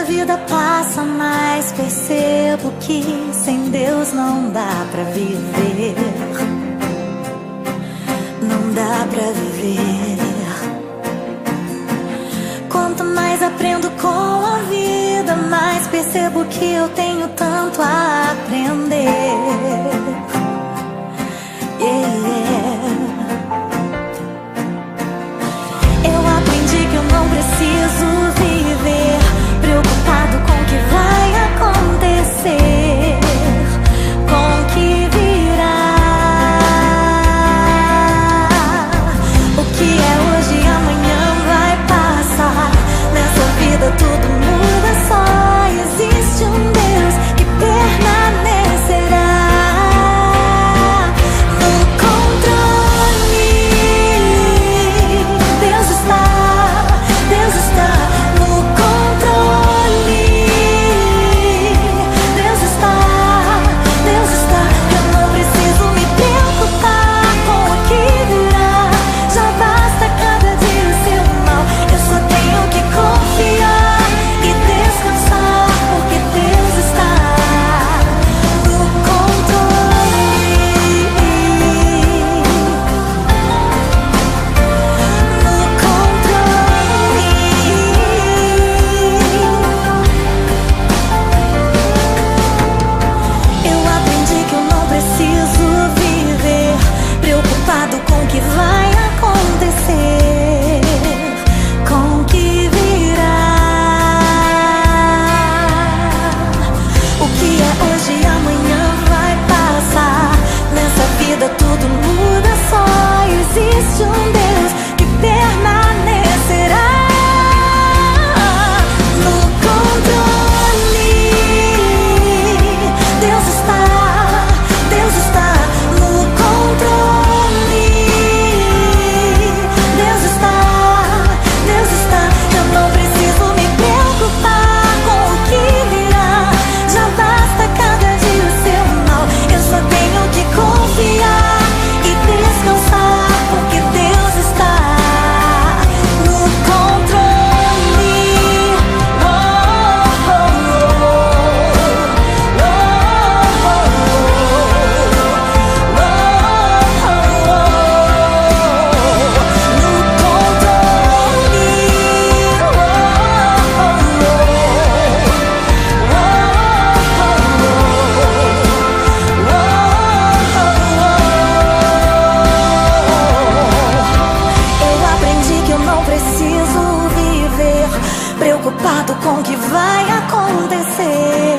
vida passa, mais percebo que sem Deus não dá pra viver. Não dá pra viver. Quanto mais aprendo com a vida, mais percebo que eu tenho tanto a aprender. Eu aprendi que eu não preciso viver preocupado com o que vai acontecer, com o que virá. O que é hoje, amanhã vai passar. Nessa vida tudo muda, só existe um Deus que permanecerá. Tudo muda, só existe um Deus que permanecerá no controle. Deus está no controle. Deus está. Eu não preciso me preocupar com o que virá. Já basta cada dia o seu mal. Eu só tenho que confiar. Preocupado com o que vai acontecer.